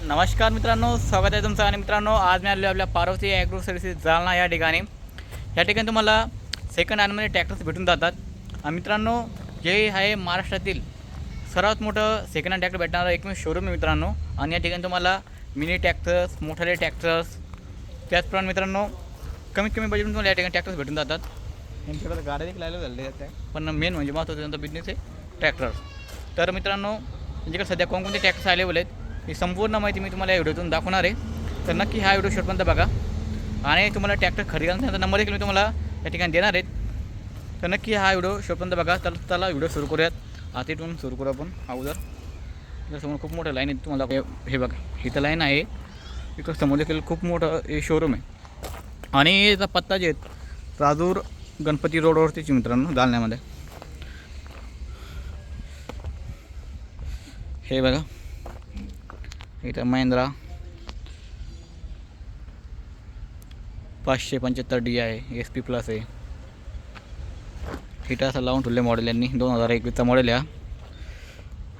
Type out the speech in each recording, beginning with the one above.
नमस्कार मित्रांनो, स्वागत आहे तुमचं. आणि मित्रांनो, आज मी आलो आपल्या पार्वती ॲग्रो सर्व्हिसेस जालना या ठिकाणी. तुम्हाला सेकंड हँडमध्ये ट्रॅक्टर्स भेटून जातात. आणि मित्रांनो, जे आहे महाराष्ट्रातील सर्वात मोठं सेकंड हँड ट्रॅक्टर भेटणारं एकमेव शोरूम आहे मित्रांनो. आणि या ठिकाणी तुम्हाला मिनी ट्रॅक्टर्स, मोठाले ट्रॅक्टर्स, त्याचप्रमाणे मित्रांनो कमीत कमी बजेटमध्ये तुम्हाला या ठिकाणी ट्रॅक्टर्स भेटून जातात. यांच्याकडे गाड्या देखील लावल्या झालेल्या आहेत, पण मेन म्हणजे महत्त्वाचं त्यांचा बिझनेस आहे ट्रॅक्टर्स. तर मित्रांनो, त्यांच्याकडे सध्या कोणकोणते ट्रॅक्टर्स अवेलेबल आहेत ही संपूर्ण माहिती मी तुम्हाला या व्हिडिओतून दाखवणार आहे. तर नक्की हा व्हिडिओ शेवटपर्यंत बघा. आणि तुम्हाला ट्रॅक्टर खरेदी करण्याचा नंबर देखील मी तुम्हाला या ठिकाणी देणार आहेत. तर नक्की हा व्हिडिओ शेवटपर्यंत बघा. तर चला व्हिडिओ सुरू करूयात. आता इथून सुरू करू आपण अगोदर. इकडं समोर खूप मोठं लाईन आहे, तुम्हाला हे बघा इथं लाईन आहे. इकडं समोर देखील खूप मोठं हे शोरूम आहे. आणि याचा पत्ता जे आहेत राजूर गणपती रोडवरतीच मित्रांनो, जालन्यामध्ये. हे बघा इथं महिंद्रा 575 डी आहे, SP प्लस आहे. इथं असं लावून ठेवले मॉडेल यांनी. 2021चा मॉडेल आहे.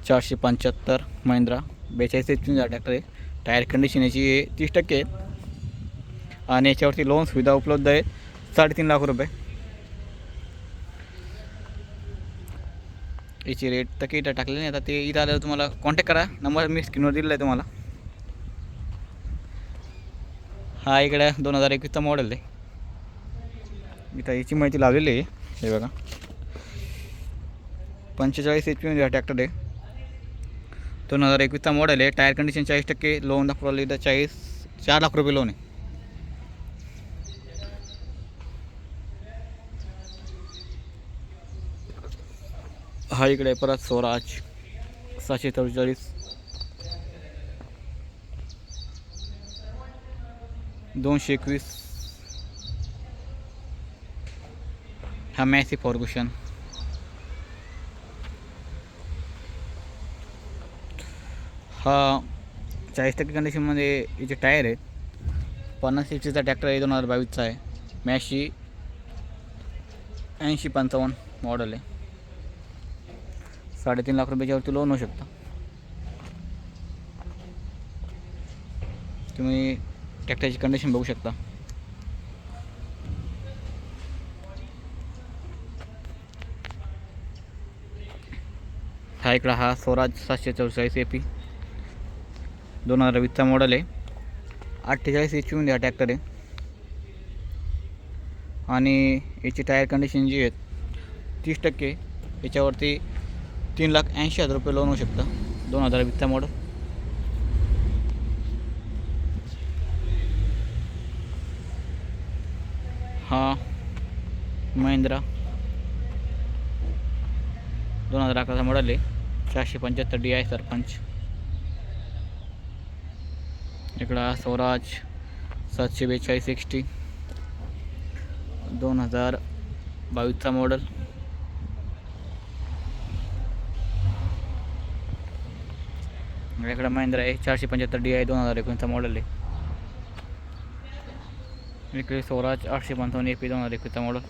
475 महिंद्रा 42 HP ट्रॅक्टर आहे. टायर कंडिशन याची 30% आहेत. आणि याच्यावरती लोन सुविधा उपलब्ध आहे 3.5 लाख रुपये. याची रेट तर काही इथं टाकले नाही. आता ते इथं आल्यावर तुम्हाला कॉन्टॅक्ट करा. नंबर मी स्क्रीनवर दिलेला आहे तुम्हाला. हा इकडे 2021चा मॉडेल आहे. इथं याची माहिती लावलेली आहे. हे बघा 45 HP हा ट्रॅक्टर आहे. 2021चा मॉडेल आहे. Tyre condition 40%. लोन दाखवलं इथं 4 लाख रुपये लोन आहे. हा इकडे परत स्वराज 744 221. हा मॅसी फॉर्ग्युशन. हा 40% कंडिशनमध्ये याचे टायर आहेत. 50 HPचा ट्रॅक्टर आहे. 2022चा आहे. मॅशी 8055 मॉडेल आहे. 3.5 लाख रुपयाच्यावरती लोन होऊ शकतं. तुम्ही ट्रॅक्टरची कंडिशन बघू शकता. हा इकडं हा स्वराज 744 AP 2020चा मॉडेल आहे. 48 HP हा ट्रॅक्टर आहे. आणि याची टायर कंडिशन जी आहेत 30%. याच्यावरती 3,80,000 रुपये लोन होऊ शकतं. 2020चा मॉडेल. हा महिंद्रा 2011चा मॉडेल आहे. 475 DI सरपंच. इकडं स्वराज 742 XT 2022चा मॉडेल. इकडं महिंद्रा आहे 475 DI 2019चा मॉडेल आहे. इकडे स्वराज 855 AP 2021चा मॉडेल.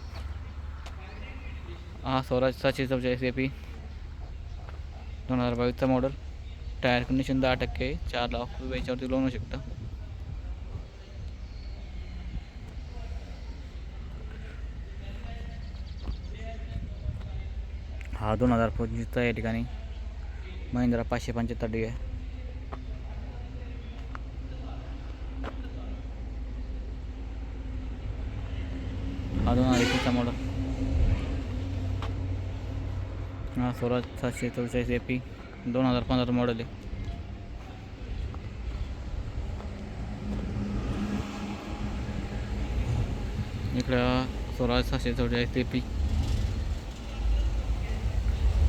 हा स्वराज 744 AP 2022चा मॉडेल. Tyre condition 10%. 4 लाख रुपये याच्यावरती लोन होऊ शकतं. हा 2025चा या ठिकाणी महिंद्रा 575 DI. हा 2021चा मॉडेल. हा स्वराज 744 AP 2015 मॉडेल आहे. इकडं स्वराज 744 AP.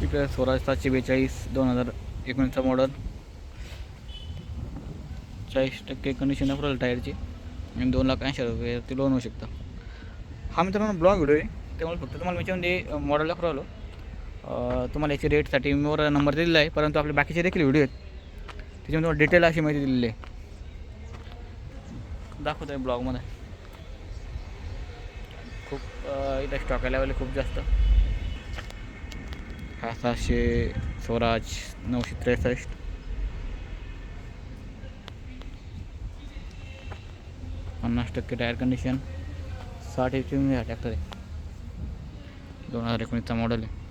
इकडे स्वराज 742 2019चा मॉडेल. 40% कंडिशन अप्रूव्हल टायरची. आणि 2,80,000 रुपये ते लोन होऊ शकतं. हा मित्रांनो ब्लॉग व्हिडिओ आहे, त्यामुळे फक्त तुम्हाला याच्यामध्ये मॉडेल दाखवलं. तुम्हाला याची रेटसाठी मीवर नंबर दिलेला आहे, परंतु आपले बाकीचे देखील व्हिडिओ आहेत त्याच्यामध्ये तुम्हाला डिटेल अशी माहिती दिलेली आहे. दाखवतो आहे ब्लॉगमध्ये. खूप इथं स्टॉक अवेलेबल खूप जास्त. हा 700 स्वराज 963. 50% टायर कंडिशन, 60 HP हा ट्रॅक्टर आहे. 2019चा मॉडेल आहे.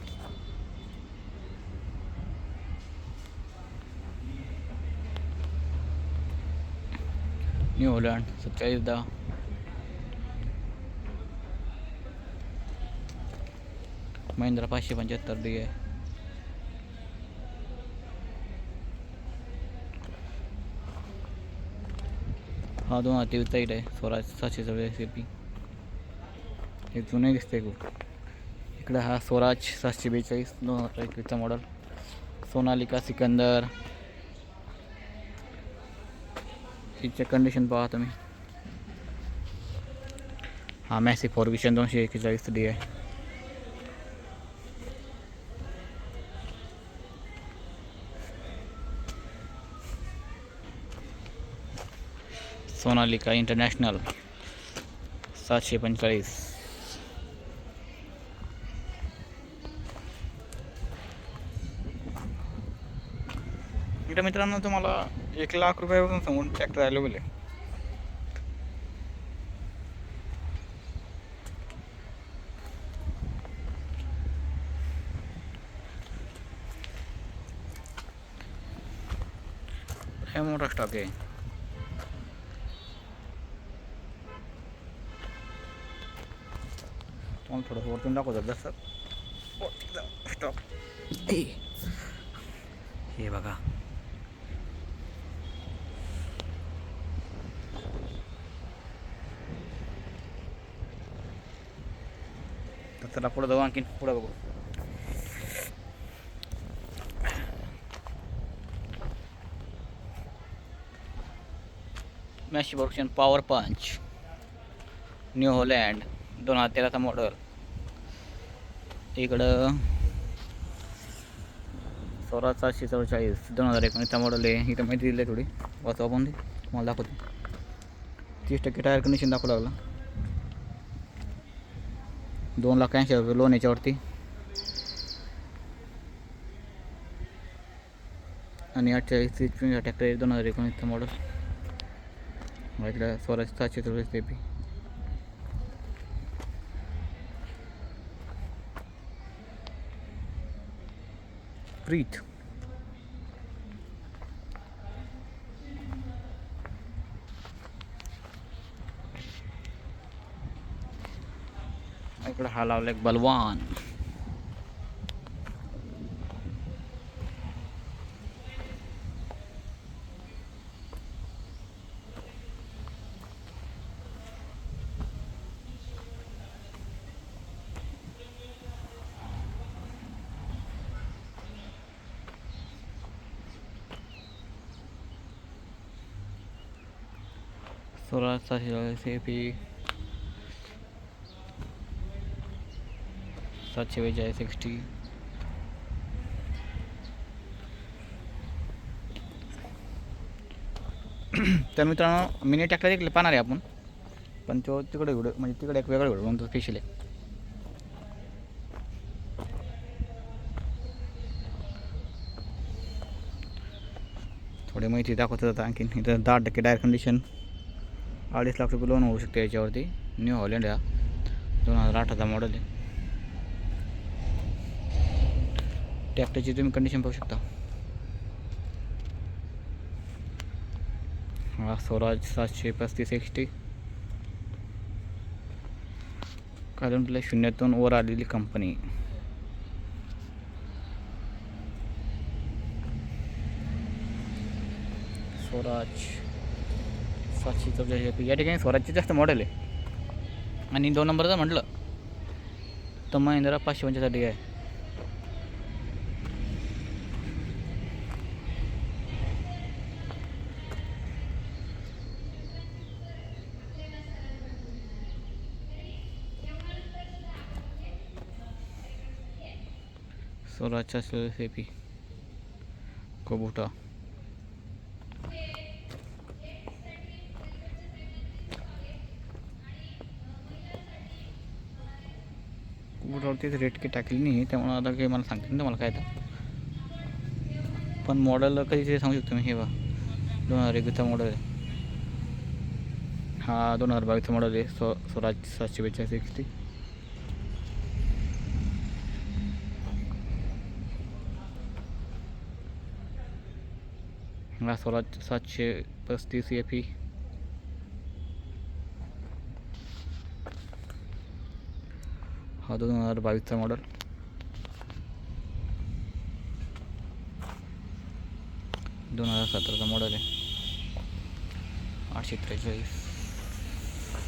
New Holland 4710. महिंद्रा 575 DI. हा 2023चा आहे. स्वराज 744 AP. हे जुने दिसते खूप. इकडे हा स्वराज 742 2021चा मॉडेल. सोनालिका सिकंदर. तिचे कंडिशन पहा तुम्ही. हा मॅसी फॉर्ग्युसन 241 DI. सोनालिका इंटरनॅशनल 745. इकडे मित्रांनो तुम्हाला 1,00,000 रुपयापासून सांगून ट्रॅक्टर अवेलेबल आहे. हे मोठा स्टॉक आहे. तुम्हाला थोडंसं वरतून दाखवतात जसं स्टॉक. हे बघा, तर चला पुढं जाऊ. आणखीन पुढं बघू. मॅशी फॉर्ग्युसन पॉवर पंच न्यू हॉलंड 2013चा मॉडेल. इकडं स्वराज 744 2019चा मॉडेल आहे. इथं माहिती दिली आहे थोडी, वाचवा पण तुम्हाला दाखवते. 30% टायर कंडिशन दाखवू लागला. 2,80,000 रुपये लोन याच्यावरती. आणि 48 HP ट्रॅक्टर आहे. 2019चा मॉडेल. इकडं स्वराज 744 AP. प्रीत इकडे हा लावला एक बलवान. Swaraj 744 AP 742 XT. तर मित्रांनो मिनी ट्रॅक्टर एक पाहणार आहे आपण, पण तो तिकडे व्हिडिओ म्हणजे तिकडे एक वेगळा व्हिडिओ म्हणतो स्पेशल आहे. थोडी माहिती दाखवत होता. आणखीन इथं 10% टायर कंडिशन, 2.5 लाख रुपये लोन होऊ शकते याच्यावरती. न्यू हॉलंड हा 2008चा मॉडेल आहे. ट्रॅक्टरची तुम्ही कंडिशन पाहू शकता. हा स्वराज 735 XT. कारण तुला 0तून वर आलेली कंपनी. स्वराज 744 या ठिकाणी स्वराजचे जास्त मॉडेल आहे. आणि 2 नंबरचं म्हटलं तर Mahindra 575 DI. Swaraj 744 AP Kubota. कोबुटावरतीच रेट की टाकली नाही, त्यामुळे आता काही मला सांगते ना तुम्हाला काय तर. पण मॉडेल कधी ते सांगू शकतो मी. हे बा 2021चा मॉडेल आहे. हा 2022 मॉडेल आहे. स्वराज 742 हा स्वराज 735 FE. हा 2022 मॉडेल. 2017 मॉडेल आहे. 843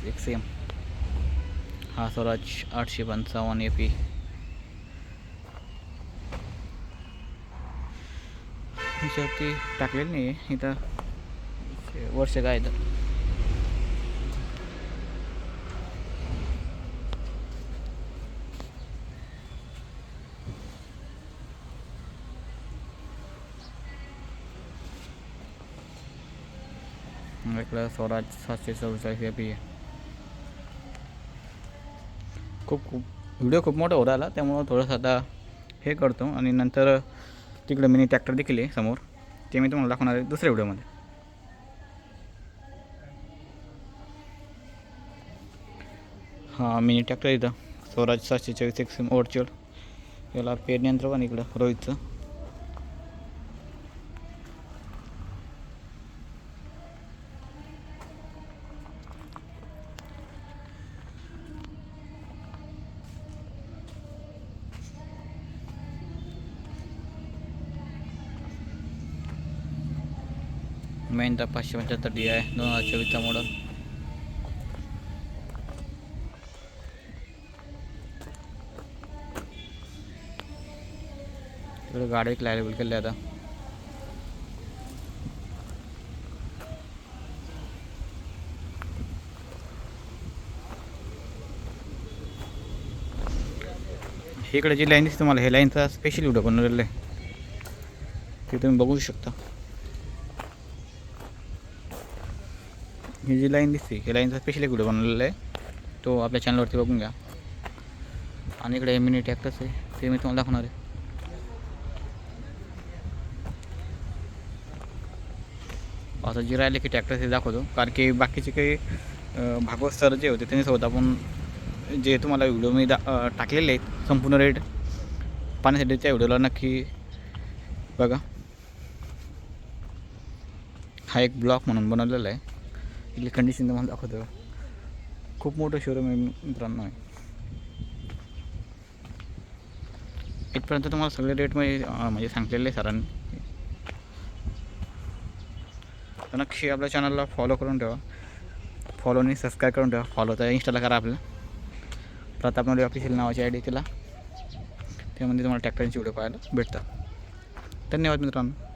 XM. हा स्वराज 855 FE. ह्याच्यावरती टाकलेलं नाही आहे इथं वर्ष काय तर. इकडं स्वराज 744 FE आहे. खूप व्हिडिओ खूप मोठा होत आला, त्यामुळं थोडंसं आता हे करतो आणि नंतर तिकडं मिनी ट्रॅक्टर देखील आहे समोर, ते मी तुम्हाला दाखवणार आहे दुसऱ्या व्हिडिओमध्ये. हां मिनी ट्रॅक्टर इथं स्वराज 744 XM ओव्हरचोड. याला पेरणी यंत्र पण इकडं रोहितचं. Mahindra 575 DI 2024 model. इकडे गाडी एक अवेलेबल केली आता. इकडे जी लाईन दिसते तुम्हाला, हे लाईनचा स्पेशल व्हिडिओ बनवलेला आहे, ते तुम्ही बघू शकता. ही जी लाईन दिसते हे लाईनचा स्पेशल एक व्हिडिओ बनवलेला आहे, तो आपल्या चॅनलवरती बघून घ्या. आणि इकडे मिनी ट्रॅक्टर्स आहे, ते मी तुम्हाला दाखवणार आहे. आता जे राहिले की ट्रॅक्टर्स हे दाखवतो, कारण की बाकीचे काही भागवत सर जे होते त्यांच्यासोबत आपण जे तुम्हाला व्हिडिओ मी टाकलेले आहेत संपूर्ण रेट पाहण्यासाठी त्या व्हिडिओला नक्की बघा. हा एक ब्लॉक म्हणून बनवलेला आहे. इथली कंडिशन तुम्हाला दाखवतो. खूप मोठं शोरूम आहे मित्रांनो. इथपर्यंत तुम्हाला सगळे रेट म्हणजे सांगितलेले सरांनी. तर नक्की आपल्या चॅनलला फॉलो करून ठेवा. फॉलो आणि सबस्क्राईब करून ठेवा. फॉलो तर इंस्टाला करा आपलं, प्रताप नवले ऑफिशियल नावाची ID केला, त्यामध्ये तुम्हाला ट्रॅक्टरचे व्हिडिओ पाहायला भेटतात. धन्यवाद मित्रांनो.